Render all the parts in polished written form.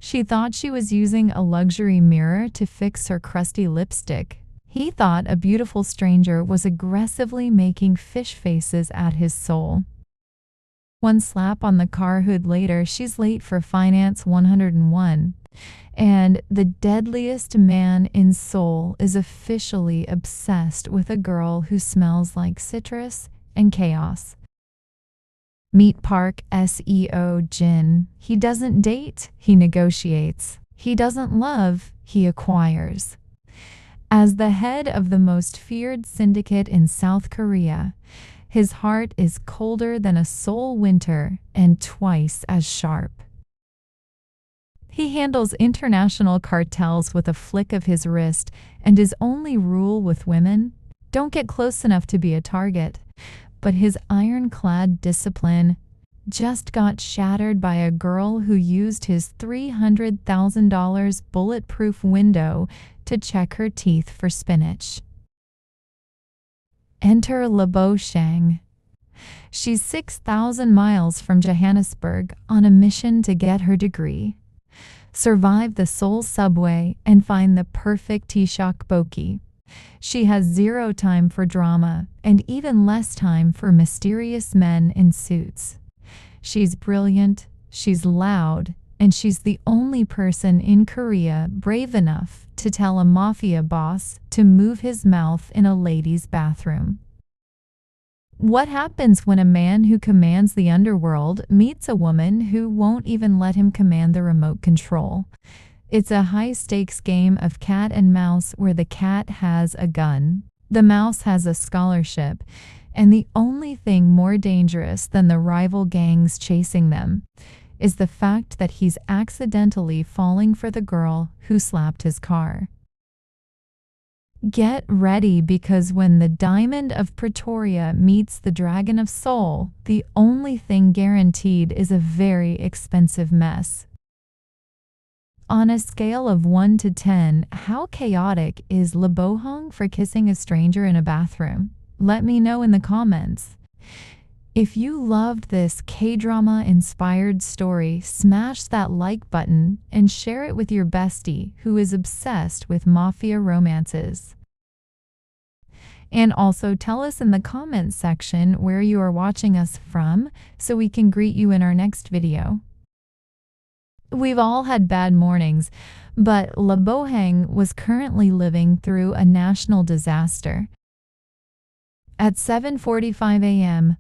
She thought she was using a luxury mirror to fix her crusty lipstick. He thought a beautiful stranger was aggressively making fish faces at his soul. One slap on the car hood later, she's late for finance 101. And the deadliest man in Seoul is officially obsessed with a girl who smells like citrus and chaos. Meet Park Seo-jin. He doesn't date, he negotiates. He doesn't love, he acquires. As the head of the most feared syndicate in South Korea, his heart is colder than a Seoul winter and twice as sharp. He handles international cartels with a flick of his wrist, and his only rule with women: don't get close enough to be a target. But his ironclad discipline just got shattered by a girl who used his $300,000 bulletproof window to check her teeth for spinach. Enter Lebo Shang. She's 6,000 miles from Johannesburg on a mission to get her degree, survive the Seoul subway, and find the perfect tteokbokki. She has zero time for drama and even less time for mysterious men in suits. She's brilliant, she's loud, and she's the only person in Korea brave enough to tell a mafia boss to move his mouth in a lady's bathroom. What happens when a man who commands the underworld meets a woman who won't even let him command the remote control? It's a high-stakes game of cat and mouse where the cat has a gun, the mouse has a scholarship, and the only thing more dangerous than the rival gangs chasing them is the fact that he's accidentally falling for the girl who slapped his car. Get ready, because when the Diamond of Pretoria meets the Dragon of Seoul, the only thing guaranteed is a very expensive mess. On a scale of 1 to 10, how chaotic is Lebo Hung for kissing a stranger in a bathroom? Let me know in the comments. If you loved this K-drama-inspired story, smash that like button and share it with your bestie who is obsessed with mafia romances. And also tell us in the comments section where you are watching us from so we can greet you in our next video. We've all had bad mornings, but Lebo Hang was currently living through a national disaster. At 7:45 a.m.,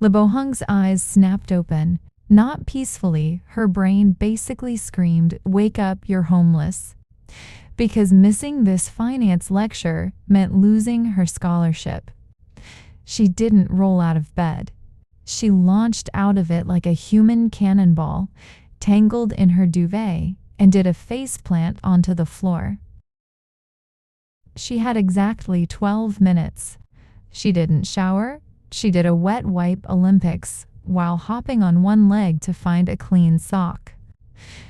Lebo Hung's eyes snapped open. Not peacefully, her brain basically screamed, "Wake up, you're homeless." Because missing this finance lecture meant losing her scholarship. She didn't roll out of bed. She launched out of it like a human cannonball, tangled in her duvet, and did a faceplant onto the floor. She had exactly 12 minutes. She didn't shower. She did a wet wipe Olympics while hopping on one leg to find a clean sock.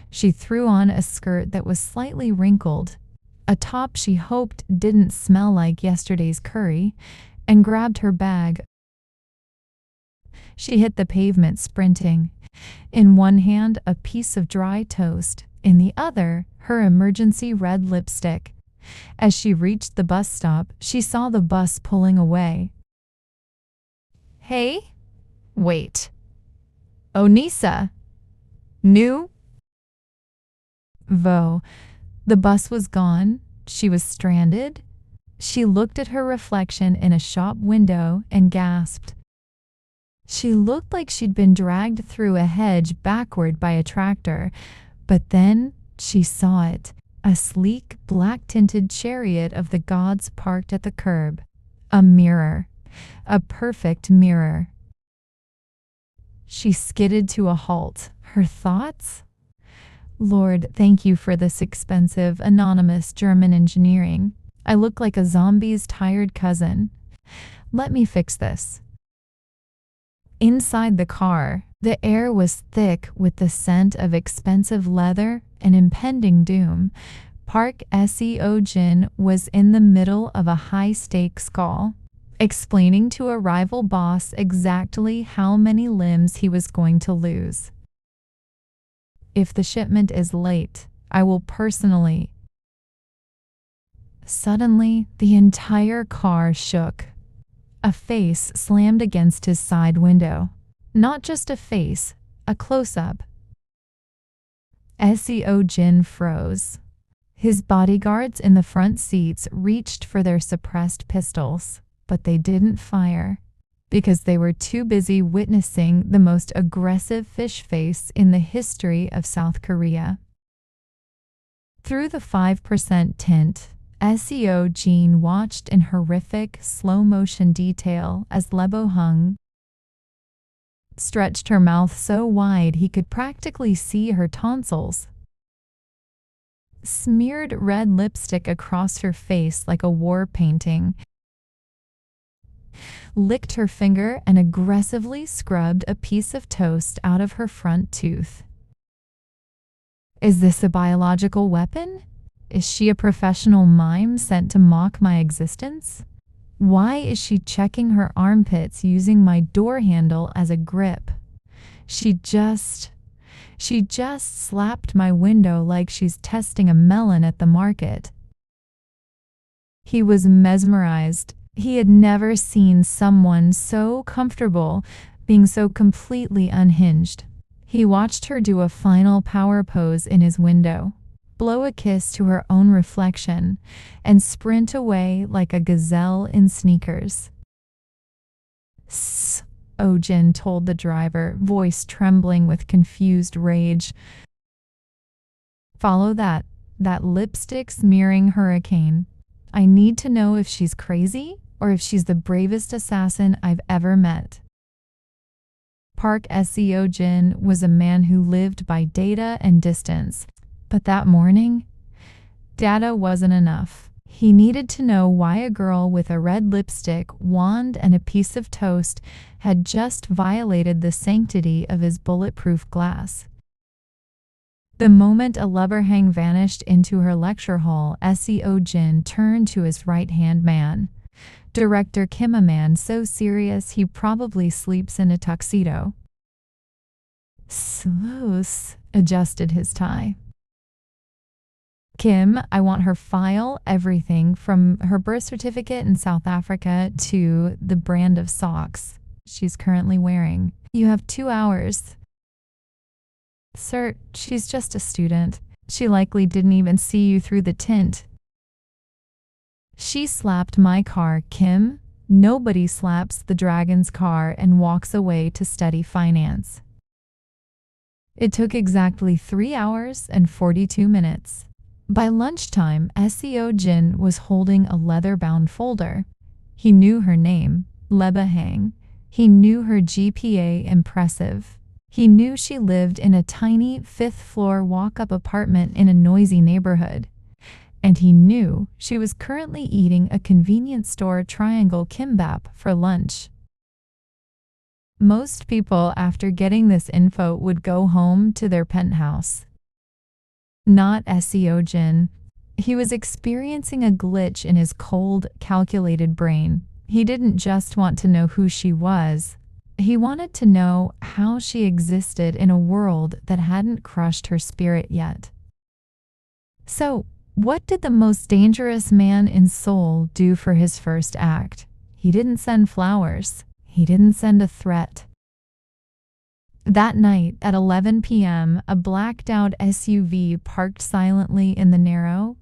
She threw on a skirt that was slightly wrinkled, a top she hoped didn't smell like yesterday's curry, and grabbed her bag. She hit the pavement sprinting. In one hand, a piece of dry toast, in the other, her emergency red lipstick. As she reached the bus stop, she saw the bus pulling away. Hey? Wait. Onisa? New? Vo. The bus was gone. She was stranded. She looked at her reflection in a shop window and gasped. She looked like she'd been dragged through a hedge backward by a tractor, but then she saw it. A sleek, black-tinted chariot of the gods parked at the curb. A mirror. A perfect mirror. She skidded to a halt. Her thoughts? Lord, thank you for this expensive, anonymous German engineering. I look like a zombie's tired cousin. Let me fix this. Inside the car, the air was thick with the scent of expensive leather and impending doom. Park Seo-jin was in the middle of a high-stakes call, explaining to a rival boss exactly how many limbs he was going to lose. If the shipment is late, I will personally. Suddenly, the entire car shook. A face slammed against his side window. Not just a face, a close-up. Seo-jin froze. His bodyguards in the front seats reached for their suppressed pistols, but they didn't fire because they were too busy witnessing the most aggressive fish face in the history of South Korea. Through the 5% tint, Seo-jin watched in horrific, slow-motion detail as Lebo Hung stretched her mouth so wide he could practically see her tonsils, smeared red lipstick across her face like a war painting, licked her finger and aggressively scrubbed a piece of toast out of her front tooth. Is this a biological weapon? Is she a professional mime sent to mock my existence? Why is she checking her armpits using my door handle as a grip? She just slapped my window like she's testing a melon at the market. He was mesmerized. He had never seen someone so comfortable, being so completely unhinged. He watched her do a final power pose in his window, blow a kiss to her own reflection, and sprint away like a gazelle in sneakers. Seo-jin told the driver, voice trembling with confused rage. Follow that lipstick smearing hurricane. I need to know if she's crazy or if she's the bravest assassin I've ever met. Park Seo-jin was a man who lived by data and distance. But that morning, data wasn't enough. He needed to know why a girl with a red lipstick, wand, and a piece of toast had just violated the sanctity of his bulletproof glass. The moment a Leberhang vanished into her lecture hall, Seo-jin turned to his right-hand man, Director Kim, a man so serious he probably sleeps in a tuxedo. Sleuth adjusted his tie. Kim, I want her file, everything from her birth certificate in South Africa to the brand of socks she's currently wearing. You have 2 hours. Sir, she's just a student. She likely didn't even see you through the tint. She slapped my car, Kim. Nobody slaps the dragon's car and walks away to study finance. It took exactly 3 hours and 42 minutes. By lunchtime, Seo-jin was holding a leather-bound folder. He knew her name, Leberhang. He knew her GPA impressive. He knew she lived in a tiny 5th-floor walk-up apartment in a noisy neighborhood. And he knew she was currently eating a convenience store triangle kimbap for lunch. Most people, after getting this info, would go home to their penthouse. Not Seo-jin. He was experiencing a glitch in his cold, calculated brain. He didn't just want to know who she was. He wanted to know how she existed in a world that hadn't crushed her spirit yet. So, what did the most dangerous man in Seoul do for his first act? He didn't send flowers. He didn't send a threat. That night at 11 p.m., a blacked-out SUV parked silently in the narrow,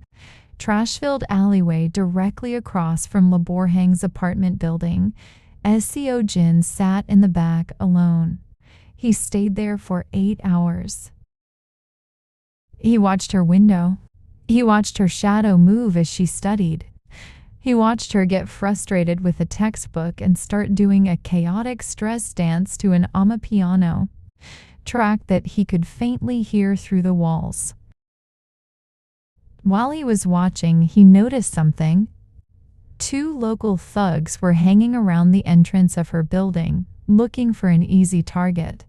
trash-filled alleyway directly across from Leberhang's apartment building. Seo-jin sat in the back alone. He stayed there for 8 hours. He watched her window. He watched her shadow move as she studied. He watched her get frustrated with a textbook and start doing a chaotic stress dance to an amapiano track that he could faintly hear through the walls. While he was watching, he noticed something. 2 local thugs were hanging around the entrance of her building, looking for an easy target.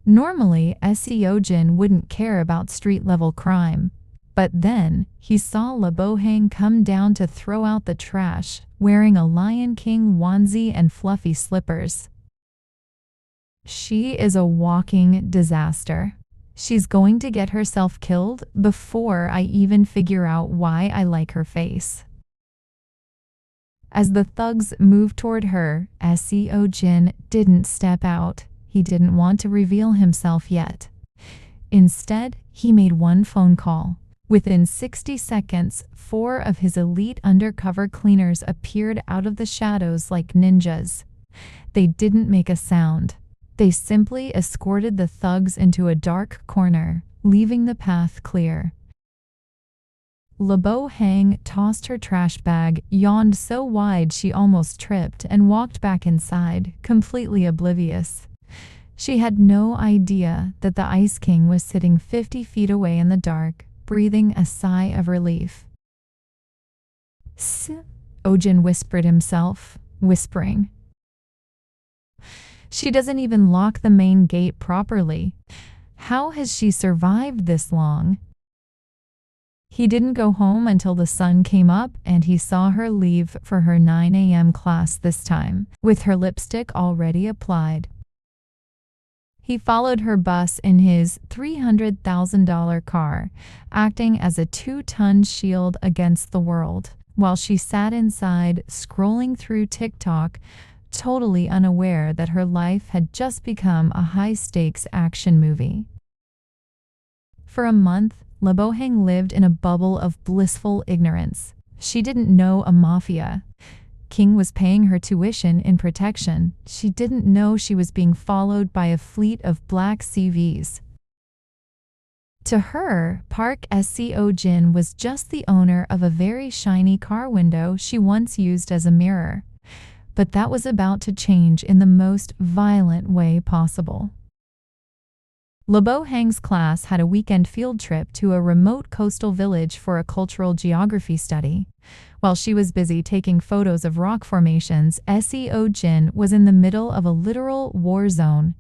Normally, Seo-jin wouldn't care about street-level crime. But then, he saw Leberhang come down to throw out the trash, wearing a Lion King onesie and fluffy slippers. She is a walking disaster. She's going to get herself killed before I even figure out why I like her face. As the thugs moved toward her, Seo-jin didn't step out. He didn't want to reveal himself yet. Instead, he made one phone call. Within 60 seconds, 4 of his elite undercover cleaners appeared out of the shadows like ninjas. They didn't make a sound. They simply escorted the thugs into a dark corner, leaving the path clear. Lebo Hang tossed her trash bag, yawned so wide she almost tripped, and walked back inside, completely oblivious. She had no idea that the Ice King was sitting 50 feet away in the dark, breathing a sigh of relief. Seo-jin whispered himself, whispering. She doesn't even lock the main gate properly. How has she survived this long? He didn't go home until the sun came up, and he saw her leave for her 9 a.m. class this time, with her lipstick already applied. He followed her bus in his $300,000 car, acting as a 2-ton shield against the world, while she sat inside, scrolling through TikTok, totally unaware that her life had just become a high-stakes action movie. For a month, Lebo Hang lived in a bubble of blissful ignorance. She didn't know a mafia. King was paying her tuition in protection. She didn't know she was being followed by a fleet of black CVs. To her, Park Seo-jin was just the owner of a very shiny car window she once used as a mirror. But that was about to change in the most violent way possible. Lebo Hang's class had a weekend field trip to a remote coastal village for a cultural geography study. While she was busy taking photos of rock formations, Seo-jin was in the middle of a literal war zone.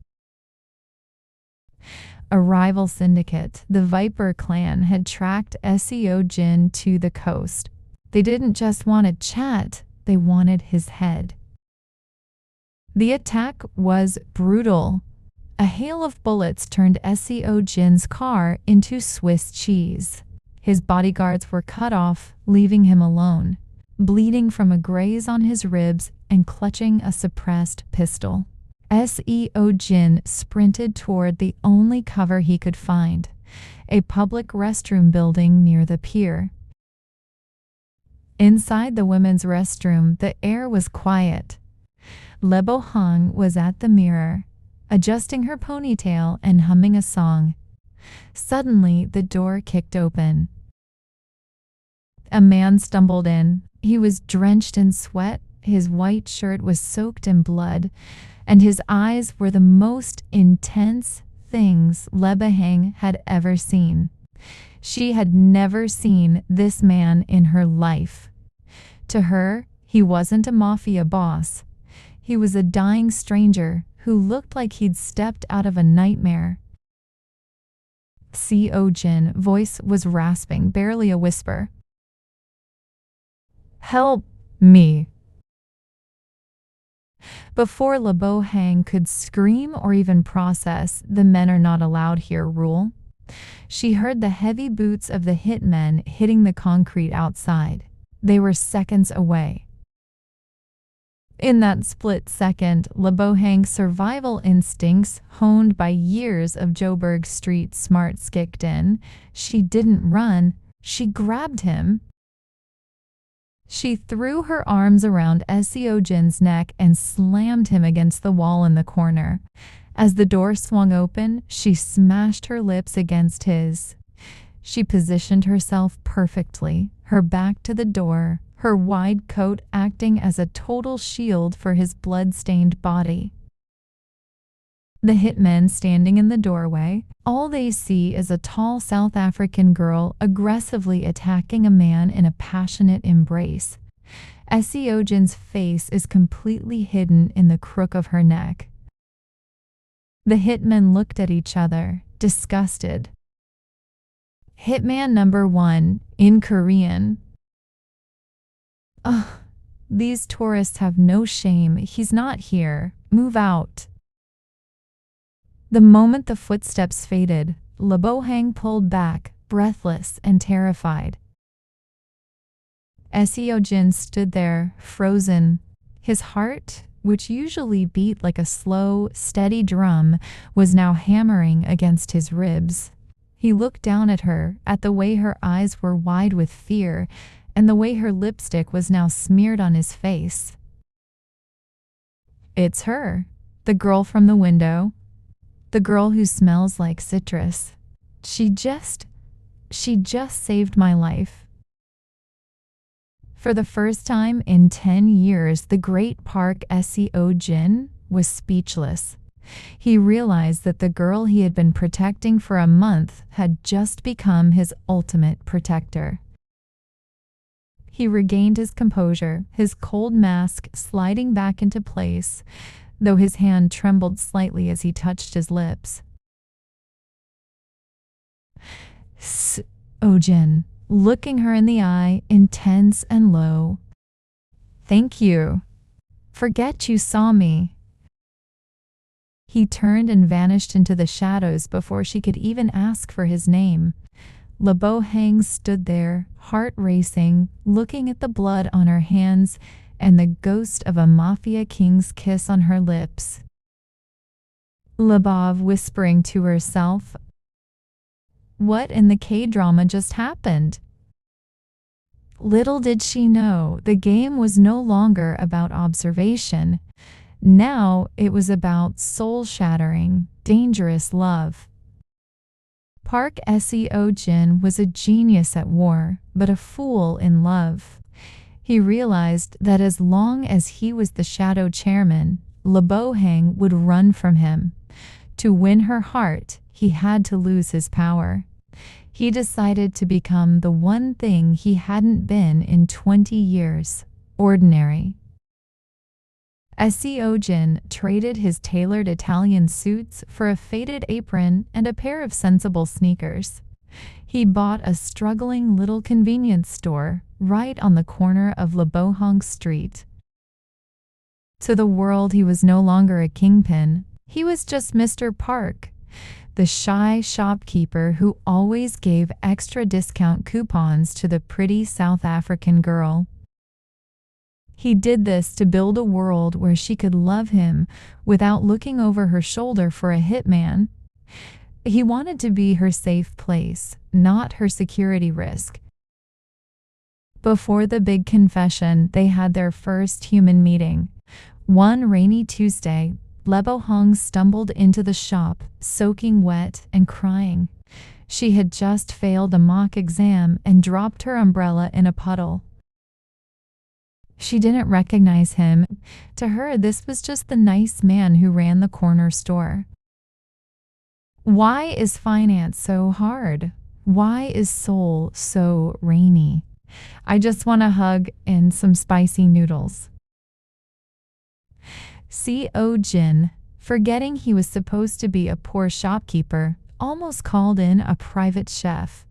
A rival syndicate, the Viper clan, had tracked Seo-jin to the coast. They didn't just want to chat, they wanted his head. The attack was brutal. A hail of bullets turned Seo-jin's car into Swiss cheese. His bodyguards were cut off, leaving him alone, bleeding from a graze on his ribs and clutching a suppressed pistol. Seo-jin sprinted toward the only cover he could find, a public restroom building near the pier. Inside the women's restroom, the air was quiet. Lebo Hang was at the mirror, adjusting her ponytail and humming a song. Suddenly, the door kicked open. A man stumbled in. He was drenched in sweat, his white shirt was soaked in blood, and his eyes were the most intense things Lebo Hang had ever seen. She had never seen this man in her life. To her, he wasn't a mafia boss. He was a dying stranger who looked like he'd stepped out of a nightmare. Seo-jin's voice was rasping, barely a whisper. "Help me." Before Lebo Hang could scream or even process the "men are not allowed here" rule, she heard the heavy boots of the hitmen hitting the concrete outside. They were seconds away. In that split second, Lebo Hang's survival instincts, honed by years of Joburg street smarts, kicked in. She didn't run, she grabbed him. She threw her arms around Seo-jin's neck and slammed him against the wall in the corner. As the door swung open, she smashed her lips against his. She positioned herself perfectly, her back to the door, her wide coat acting as a total shield for his blood-stained body. The hitmen standing in the doorway, all they see is a tall South African girl aggressively attacking a man in a passionate embrace. Seo-jin's face is completely hidden in the crook of her neck. The hitmen looked at each other, disgusted. "Hitman number 1, in Korean." "Ugh, these tourists have no shame. He's not here. Move out." The moment the footsteps faded, Lebohang pulled back, breathless and terrified. Seo-jin stood there, frozen. His heart, which usually beat like a slow, steady drum, was now hammering against his ribs. He looked down at her, at the way her eyes were wide with fear, and the way her lipstick was now smeared on his face. It's her, the girl from the window, the girl who smells like citrus. She just saved my life. For the first time in 10 years, the great Park Seo-jin was speechless. He realized that the girl he had been protecting for a month had just become his ultimate protector. He regained his composure, his cold mask sliding back into place, though his hand trembled slightly as he touched his lips. Seo-jin, looking her in the eye, intense and low. Thank you. Forget you saw me. He turned and vanished into the shadows before she could even ask for his name. Lebohang stood there, heart racing, looking at the blood on her hands and the ghost of a Mafia king's kiss on her lips. Lebov whispering to herself, "What in the K-drama just happened?" Little did she know, the game was no longer about observation. Now it was about soul-shattering, dangerous love. Park Seo-jin was a genius at war, but a fool in love. He realized that as long as he was the shadow chairman, Lebohang would run from him. To win her heart, he had to lose his power. He decided to become the one thing he hadn't been in 20 years, ordinary. Seo-jin traded his tailored Italian suits for a faded apron and a pair of sensible sneakers. He bought a struggling little convenience store right on the corner of Lebohang Street. To the world, he was no longer a kingpin. He was just Mr. Park, the shy shopkeeper who always gave extra discount coupons to the pretty South African girl. He did this to build a world where she could love him without looking over her shoulder for a hitman. He wanted to be her safe place, not her security risk. Before the big confession, they had their first human meeting. One rainy Tuesday, Lebohang stumbled into the shop, soaking wet and crying. She had just failed a mock exam and dropped her umbrella in a puddle. She didn't recognize him. To her, this was just the nice man who ran the corner store. Why is finance so hard? Why is Seoul so rainy? I just want a hug and some spicy noodles. Seo-jin, forgetting he was supposed to be a poor shopkeeper, almost called in a private chef.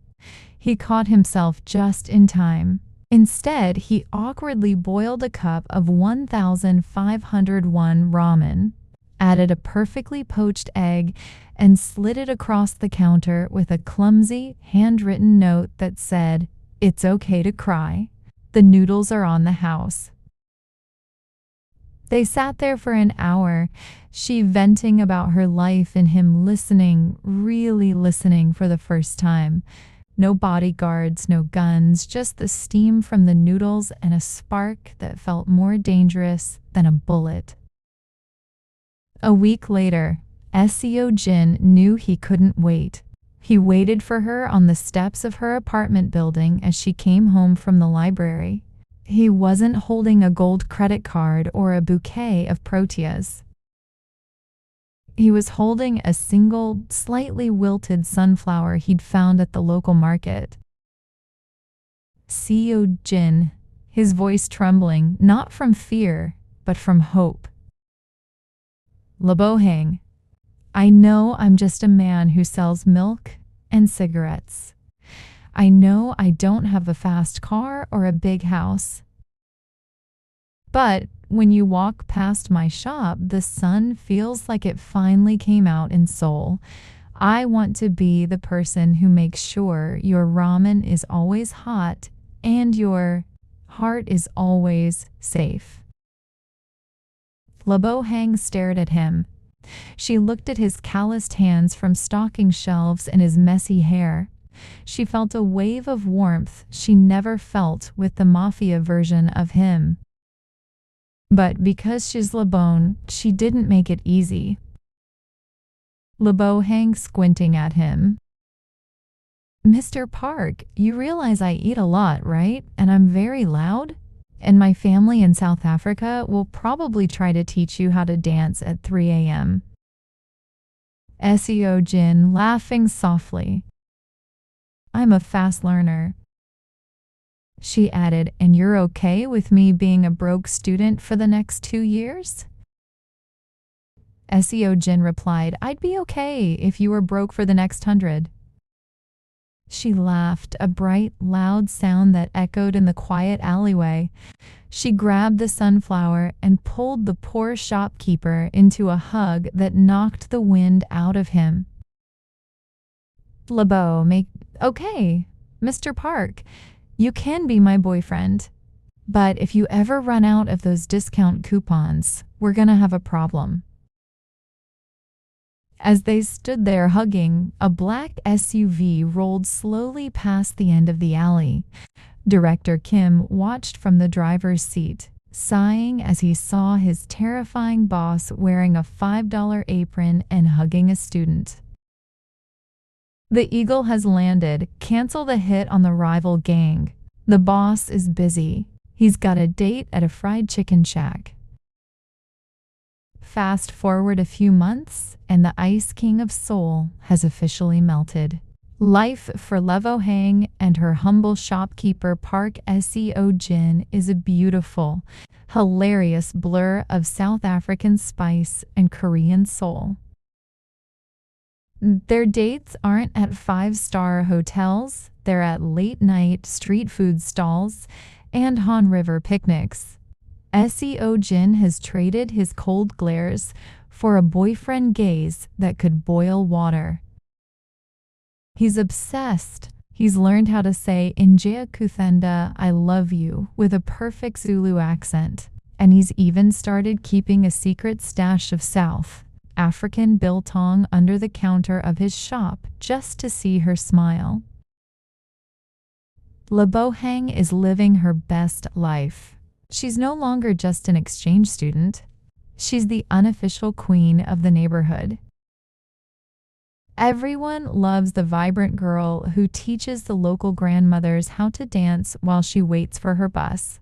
He caught himself just in time. Instead, he awkwardly boiled a cup of 1,501 ramen, added a perfectly poached egg, and slid it across the counter with a clumsy, handwritten note that said, "It's okay to cry. The noodles are on the house." They sat there for an hour, she venting about her life and him listening, really listening for the first time. No bodyguards, no guns, just the steam from the noodles and a spark that felt more dangerous than a bullet. A week later, Seo-jin knew he couldn't wait. He waited for her on the steps of her apartment building as she came home from the library. He wasn't holding a gold credit card or a bouquet of proteas. He was holding a single, slightly wilted sunflower he'd found at the local market. Seo-jin, his voice trembling, not from fear, but from hope. Lebohang, I know I'm just a man who sells milk and cigarettes. I know I don't have a fast car or a big house. But when you walk past my shop, the sun feels like it finally came out in Seoul. I want to be the person who makes sure your ramen is always hot and your heart is always safe. Lebo-hang stared at him. She looked at his calloused hands from stocking shelves and his messy hair. She felt a wave of warmth she never felt with the Mafia version of him. But because she's Lebon, she didn't make it easy. Lebo-hang squinting at him. Mr. Park, you realize I eat a lot, right? And I'm very loud? And my family in South Africa will probably try to teach you how to dance at 3 a.m. Seo-jin laughing softly. I'm a fast learner. She added, and you're okay with me being a broke student for the next 2 years? Seo-jin replied, I'd be okay if you were broke for the next 100. She laughed, a bright, loud sound that echoed in the quiet alleyway. She grabbed the sunflower and pulled the poor shopkeeper into a hug that knocked the wind out of him. Okay, Mr. Park, you can be my boyfriend. But if you ever run out of those discount coupons, we're gonna have a problem. As they stood there hugging, a black SUV rolled slowly past the end of the alley. Director Kim watched from the driver's seat, sighing as he saw his terrifying boss wearing a $5 apron and hugging a student. The Eagle has landed. Cancel the hit on the rival gang. The boss is busy. He's got a date at a fried chicken shack. Fast forward a few months, and the Ice King of Seoul has officially melted. Life for Lebo-hang and her humble shopkeeper Park Seo-jin is a beautiful, hilarious blur of South African spice and Korean soul. Their dates aren't at 5-star hotels, they're at late-night street food stalls and Han River picnics. Seo-jin has traded his cold glares for a boyfriend gaze that could boil water. He's obsessed. He's learned how to say Injea Kuthenda, I love you, with a perfect Zulu accent. And he's even started keeping a secret stash of South African biltong under the counter of his shop just to see her smile. Lebo-hang is living her best life. She's no longer just an exchange student. She's the unofficial queen of the neighborhood. Everyone loves the vibrant girl who teaches the local grandmothers how to dance while she waits for her bus.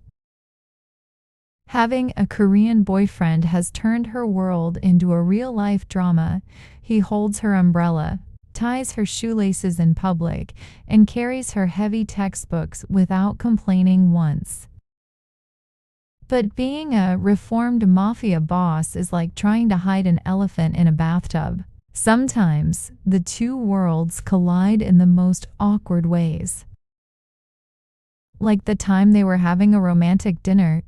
Having a Korean boyfriend has turned her world into a real-life drama. He holds her umbrella, ties her shoelaces in public, and carries her heavy textbooks without complaining once. But being a reformed mafia boss is like trying to hide an elephant in a bathtub. Sometimes the two worlds collide in the most awkward ways. Like the time they were having a romantic dinner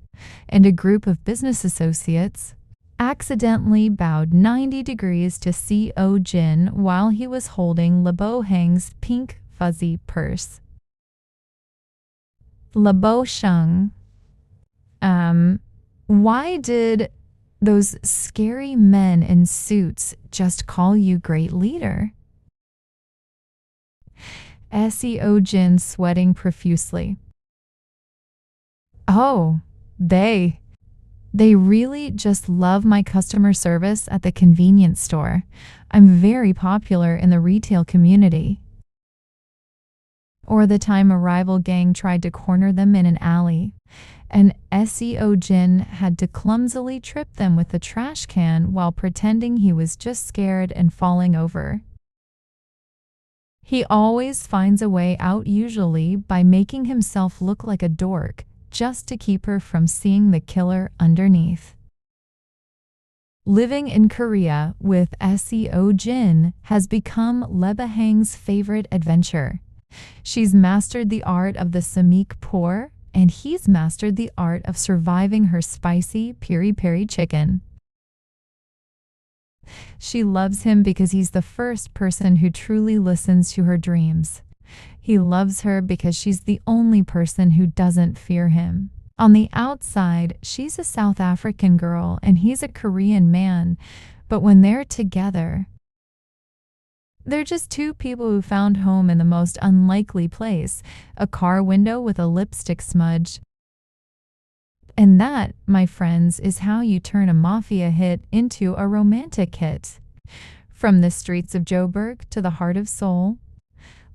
and a group of business associates accidentally bowed 90 degrees to Seo-jin while he was holding Lebo-hang's pink fuzzy purse. Lebo-shang. Why did those scary men in suits just call you great leader? Seo-jin sweating profusely. Oh, they really just love my customer service at the convenience store. I'm very popular in the retail community. Or the time a rival gang tried to corner them in an alley, and Seo-jin had to clumsily trip them with a trash can while pretending he was just scared and falling over. He always finds a way out, usually by making himself look like a dork, just to keep her from seeing the killer underneath. Living in Korea with Seo-jin has become Lebo-hang's favorite adventure. She's mastered the art of the samik pour, and he's mastered the art of surviving her spicy peri-peri chicken. She loves him because he's the first person who truly listens to her dreams. He loves her because she's the only person who doesn't fear him. On the outside, she's a South African girl and he's a Korean man, but when they're together, they're just two people who found home in the most unlikely place, a car window with a lipstick smudge. And that, my friends, is how you turn a Mafia hit into a romantic hit. From the streets of Joburg to the heart of Seoul,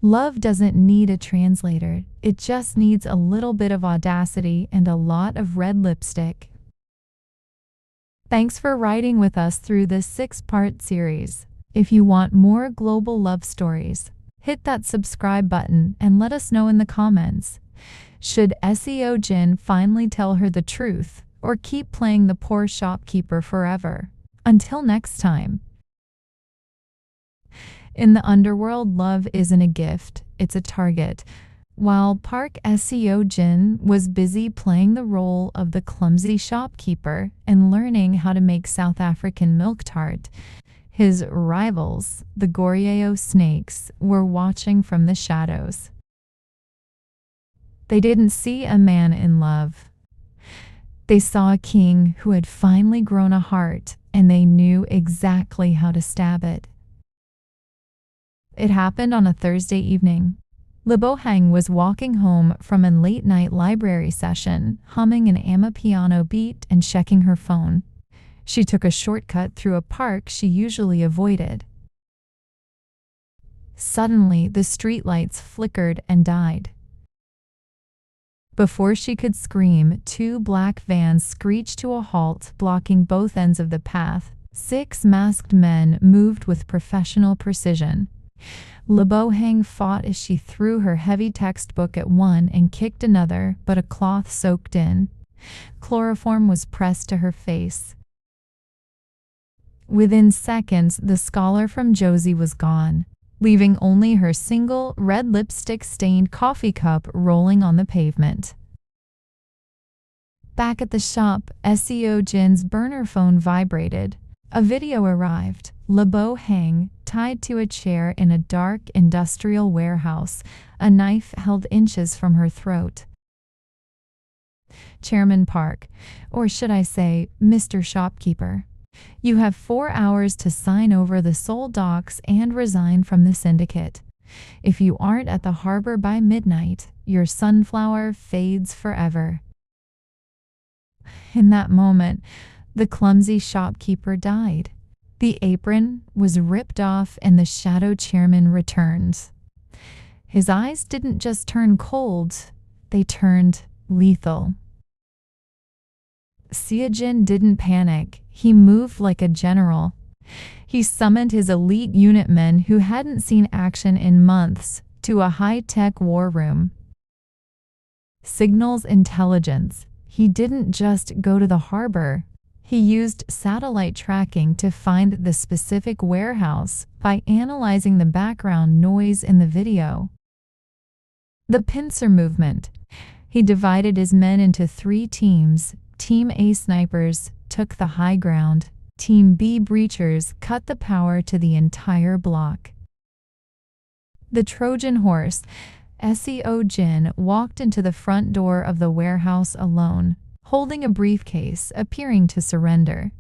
love doesn't need a translator. It just needs a little bit of audacity and a lot of red lipstick. Thanks for riding with us through this 6-part series. If you want more global love stories, hit that subscribe button and let us know in the comments. Should Seo-jin finally tell her the truth or keep playing the poor shopkeeper forever? Until next time. In the underworld, love isn't a gift, it's a target. While Park Seo-jin was busy playing the role of the clumsy shopkeeper and learning how to make South African milk tart, his rivals, the Goryeo snakes, were watching from the shadows. They didn't see a man in love. They saw a king who had finally grown a heart, and they knew exactly how to stab it. It happened on a Thursday evening. Lee Bo-hang was walking home from a late-night library session, humming an amapiano beat and checking her phone. She took a shortcut through a park she usually avoided. Suddenly, the streetlights flickered and died. Before she could scream, 2 black vans screeched to a halt, blocking both ends of the path. 6 masked men moved with professional precision. Lee Bo-hang fought as she threw her heavy textbook at one and kicked another, but a cloth soaked in. Chloroform was pressed to her face. Within seconds, the scholar from Josie was gone, leaving only her single red lipstick-stained coffee cup rolling on the pavement. Back at the shop, Seo-jin's burner phone vibrated. A video arrived. Lee Bo-hang, tied to a chair in a dark industrial warehouse, a knife held inches from her throat. Chairman Park, or should I say, Mr. Shopkeeper. You have 4 hours to sign over the Seoul docks and resign from the syndicate. If you aren't at the harbor by midnight, your sunflower fades forever. In that moment, the clumsy shopkeeper died. The apron was ripped off and the shadow chairman returned. His eyes didn't just turn cold, they turned lethal. Seo-jin didn't panic. He moved like a general. He summoned his elite unit men who hadn't seen action in months to a high-tech war room. Signals intelligence. He didn't just go to the harbor. He used satellite tracking to find the specific warehouse by analyzing the background noise in the video. The pincer movement. He divided his men into 3 teams. Team A snipers took the high ground. Team B breachers cut the power to the entire block. The Trojan horse. Seo-jin walked into the front door of the warehouse alone, holding a briefcase, appearing to surrender.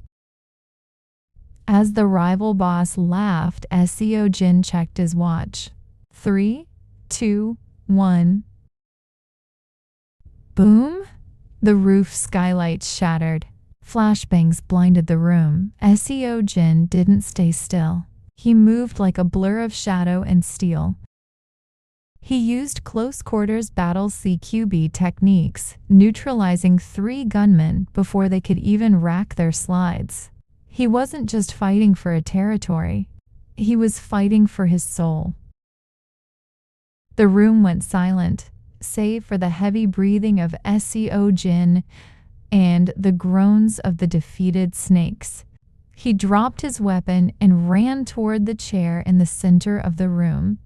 As the rival boss laughed, Seo-jin checked his watch. 3, 2, 1. Boom! The roof skylights shattered. Flashbangs blinded the room. Seo-jin didn't stay still. He moved like a blur of shadow and steel. He used close-quarters battle CQB techniques, neutralizing 3 gunmen before they could even rack their slides. He wasn't just fighting for a territory. He was fighting for his soul. The room went silent, save for the heavy breathing of Seo-jin and the groans of the defeated snakes. He dropped his weapon and ran toward the chair in the center of the room.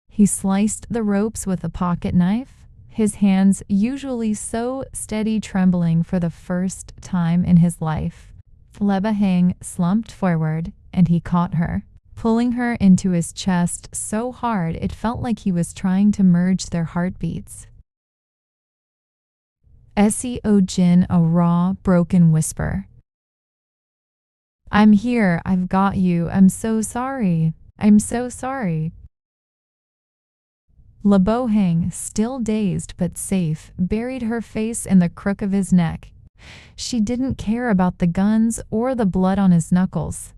He sliced the ropes with a pocket knife, his hands usually so steady trembling for the first time in his life. Lebahang slumped forward, and he caught her, pulling her into his chest so hard it felt like he was trying to merge their heartbeats. Seo-jin, a raw, broken whisper. "I'm here, I've got you, I'm so sorry. I'm so sorry." Lebahang, still dazed but safe, buried her face in the crook of his neck. She didn't care about the guns or the blood on his knuckles.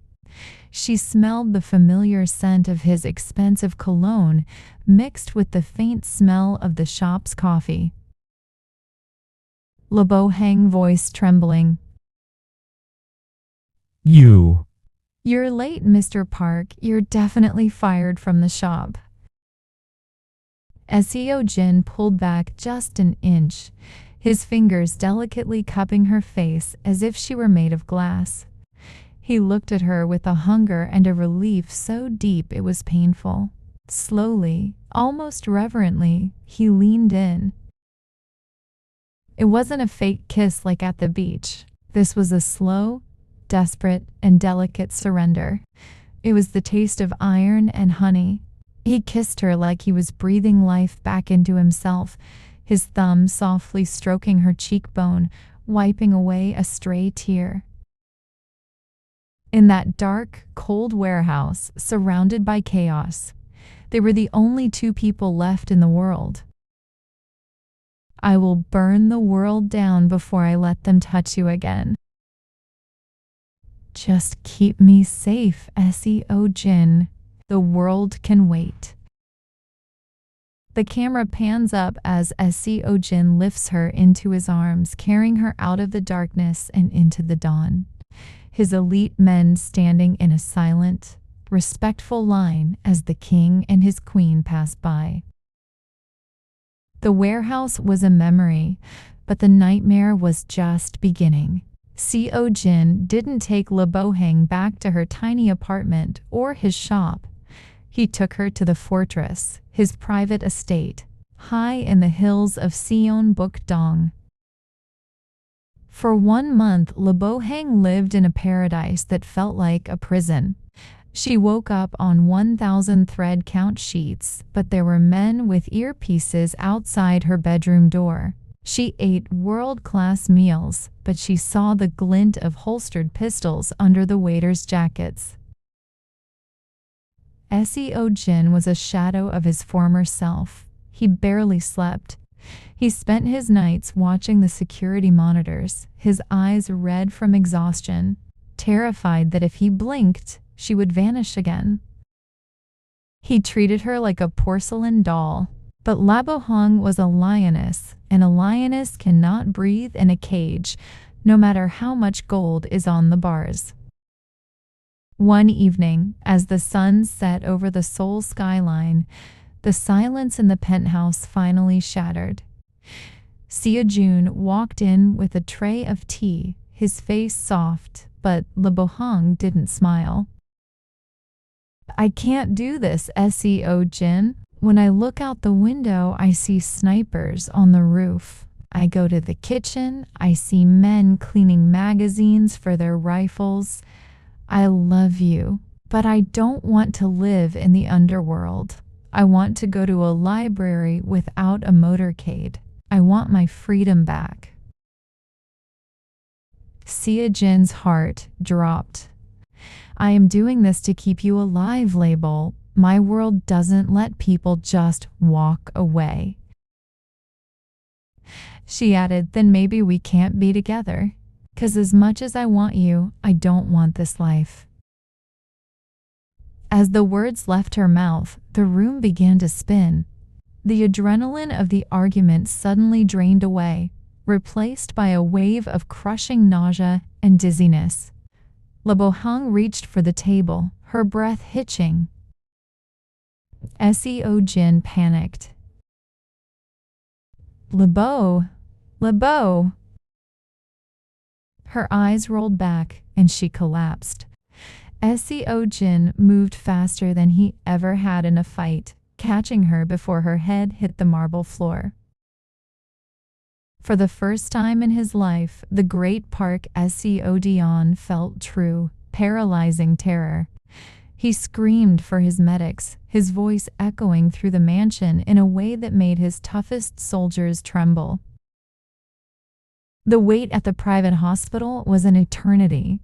She smelled the familiar scent of his expensive cologne mixed with the faint smell of the shop's coffee. Lebahang, voice trembling. You. "You're late, Mr. Park. You're definitely fired from the shop." Seo-jin pulled back just an inch, his fingers delicately cupping her face as if she were made of glass. He looked at her with a hunger and a relief so deep it was painful. Slowly, almost reverently, he leaned in. It wasn't a fake kiss like at the beach. This was a slow, desperate, and delicate surrender. It was the taste of iron and honey. He kissed her like he was breathing life back into himself, his thumb softly stroking her cheekbone, wiping away a stray tear. In that dark, cold warehouse, surrounded by chaos, they were the only two people left in the world. "I will burn the world down before I let them touch you again." "Just keep me safe, Seo-jin. The world can wait." The camera pans up as Seo-jin lifts her into his arms, carrying her out of the darkness and into the dawn. His elite men standing in a silent, respectful line as the king and his queen pass by. The warehouse was a memory, but the nightmare was just beginning. Seo-jin didn't take Lebahang back to her tiny apartment or his shop. He took her to the fortress, his private estate, high in the hills of Seonbuk-dong. For 1 month, Lebahang lived in a paradise that felt like a prison. She woke up on 1,000 thread count sheets, but there were men with earpieces outside her bedroom door. She ate world-class meals, but she saw the glint of holstered pistols under the waiters' jackets. Seo-jin was a shadow of his former self. He barely slept. He spent his nights watching the security monitors, his eyes red from exhaustion, terrified that if he blinked, she would vanish again. He treated her like a porcelain doll, but Lebahang was a lioness, and a lioness cannot breathe in a cage, no matter how much gold is on the bars. One evening, as the sun set over the Seoul skyline, the silence in the penthouse finally shattered. Seo-jin walked in with a tray of tea, his face soft, but Lebahang didn't smile. "I can't do this, Seo-jin. When I look out the window, I see snipers on the roof. I go to the kitchen, I see men cleaning magazines for their rifles. I love you, but I don't want to live in the underworld. I want to go to a library without a motorcade. I want my freedom back." Seo-jin's heart dropped. "I am doing this to keep you alive, label. My world doesn't let people just walk away." She added, "Then maybe we can't be together. 'Cause as much as I want you, I don't want this life." As the words left her mouth, the room began to spin. The adrenaline of the argument suddenly drained away, replaced by a wave of crushing nausea and dizziness. Lebahang reached for the table, her breath hitching. Seo-jin panicked. "Lebo! Lebo!" Her eyes rolled back, and she collapsed. Seo-jin moved faster than he ever had in a fight, catching her before her head hit the marble floor. For the first time in his life, the great Park Seo-jin felt true, paralyzing terror. He screamed for his medics, his voice echoing through the mansion in a way that made his toughest soldiers tremble. The wait at the private hospital was an eternity.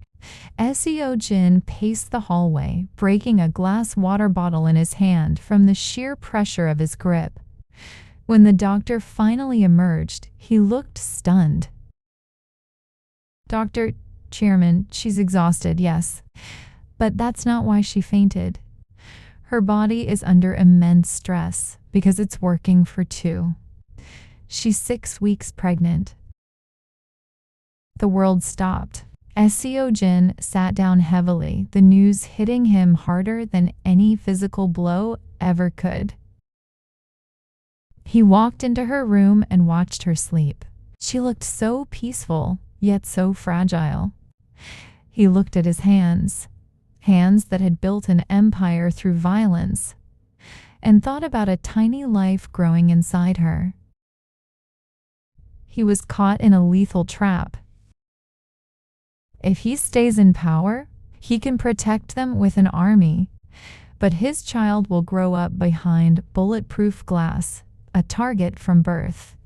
Seo-jin paced the hallway, breaking a glass water bottle in his hand from the sheer pressure of his grip. When the doctor finally emerged, he looked stunned. "Dr. Chairman, she's exhausted, yes. But that's not why she fainted. Her body is under immense stress because it's working for 2. She's 6 weeks pregnant." The world stopped. Seo-jin sat down heavily, the news hitting him harder than any physical blow ever could. He walked into her room and watched her sleep. She looked so peaceful, yet so fragile. He looked at his hands that had built an empire through violence, and thought about a tiny life growing inside her. He was caught in a lethal trap. If he stays in power, he can protect them with an army, but his child will grow up behind bulletproof glass, a target from birth.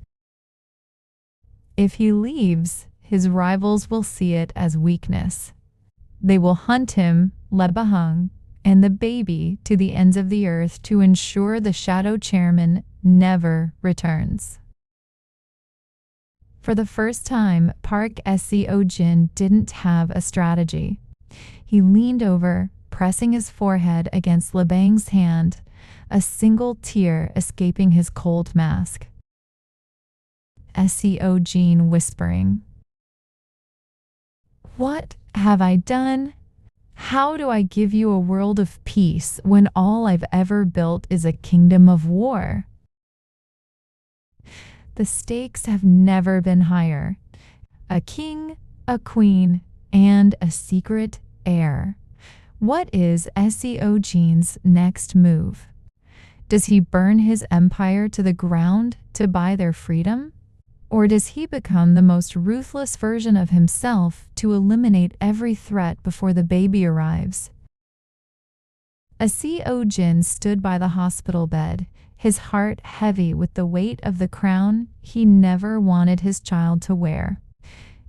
If he leaves, his rivals will see it as weakness. They will hunt him, Lebahang, and the baby to the ends of the earth to ensure the shadow chairman never returns. For the first time, Park Seo-jin didn't have a strategy. He leaned over, pressing his forehead against Lebang's hand, a single tear escaping his cold mask. Seo-jin whispering, "What have I done? How do I give you a world of peace when all I've ever built is a kingdom of war?" The stakes have never been higher. A king, a queen, and a secret heir. What is Seo-jin's next move? Does he burn his empire to the ground to buy their freedom? Or does he become the most ruthless version of himself to eliminate every threat before the baby arrives? Seo-jin stood by the hospital bed, his heart heavy with the weight of the crown he never wanted his child to wear.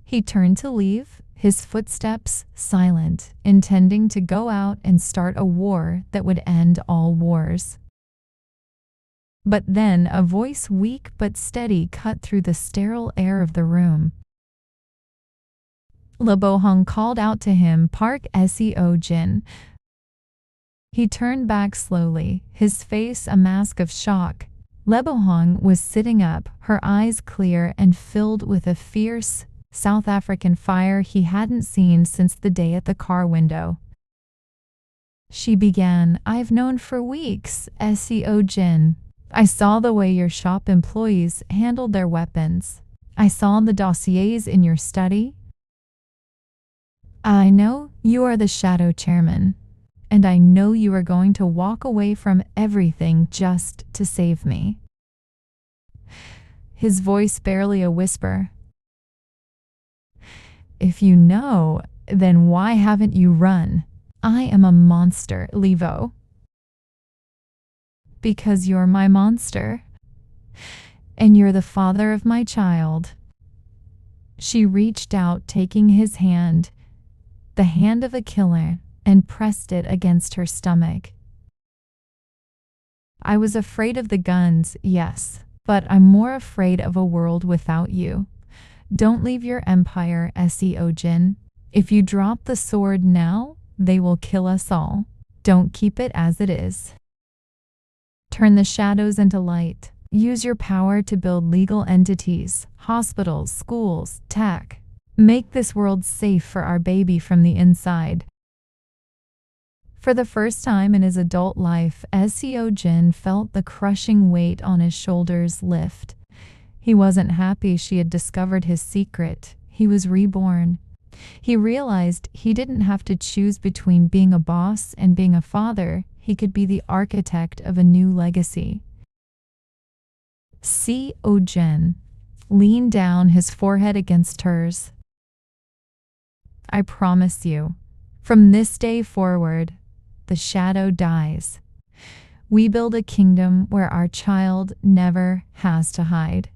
He turned to leave, his footsteps silent, intending to go out and start a war that would end all wars. But then a voice weak but steady cut through the sterile air of the room. Lebahang called out to him, "Park Seo-jin." He turned back slowly, his face a mask of shock. Lebahang was sitting up, her eyes clear and filled with a fierce South African fire he hadn't seen since the day at the car window. She began, "I've known for weeks, Seo-jin. I saw the way your shop employees handled their weapons. I saw the dossiers in your study. I know you are the shadow chairman, and I know you are going to walk away from everything just to save me." His voice barely a whisper. "If you know, then why haven't you run? I am a monster, Levo." "Because you're my monster. And you're the father of my child." She reached out, taking his hand, the hand of a killer, and pressed it against her stomach. "I was afraid of the guns, yes, but I'm more afraid of a world without you. Don't leave your empire, Seo-jin. If you drop the sword now, they will kill us all. Don't keep it as it is. Turn the shadows into light. Use your power to build legal entities, hospitals, schools, tech. Make this world safe for our baby from the inside." For the first time in his adult life, Seo-jin felt the crushing weight on his shoulders lift. He wasn't happy she had discovered his secret. He was reborn. He realized he didn't have to choose between being a boss and being a father. He could be the architect of a new legacy. Seo-jin, leaned down, his forehead against hers. I promise you, from this day forward, the shadow dies. We build a kingdom where our child never has to hide.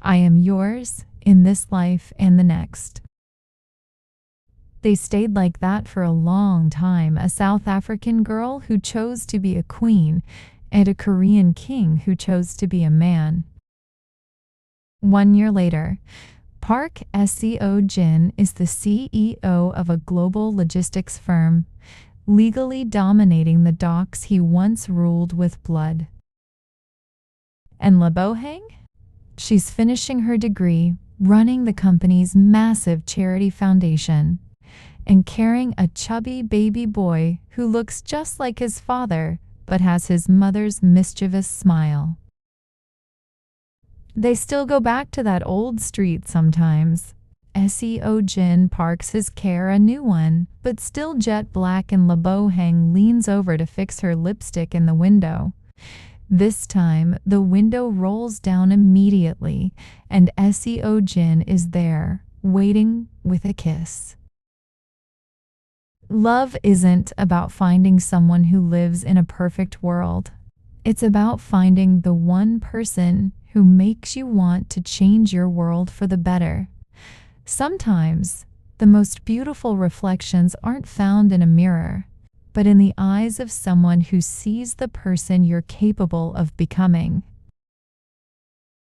I am yours in this life and the next. They stayed like that for a long time, a South African girl who chose to be a queen and a Korean king who chose to be a man. 1 year later, Park Seo-jin is the CEO of a global logistics firm, legally dominating the docks he once ruled with blood. And Lebohang? She's finishing her degree, running the company's massive charity foundation, and carrying a chubby baby boy who looks just like his father but has his mother's mischievous smile. They still go back to that old street sometimes. Seo-jin parks his car a new one, but still jet black, and Lebohang leans over to fix her lipstick in the window. This time, the window rolls down immediately, and Seo-jin is there, waiting with a kiss. Love isn't about finding someone who lives in a perfect world. It's about finding the one person who makes you want to change your world for the better. Sometimes, the most beautiful reflections aren't found in a mirror, but in the eyes of someone who sees the person you're capable of becoming.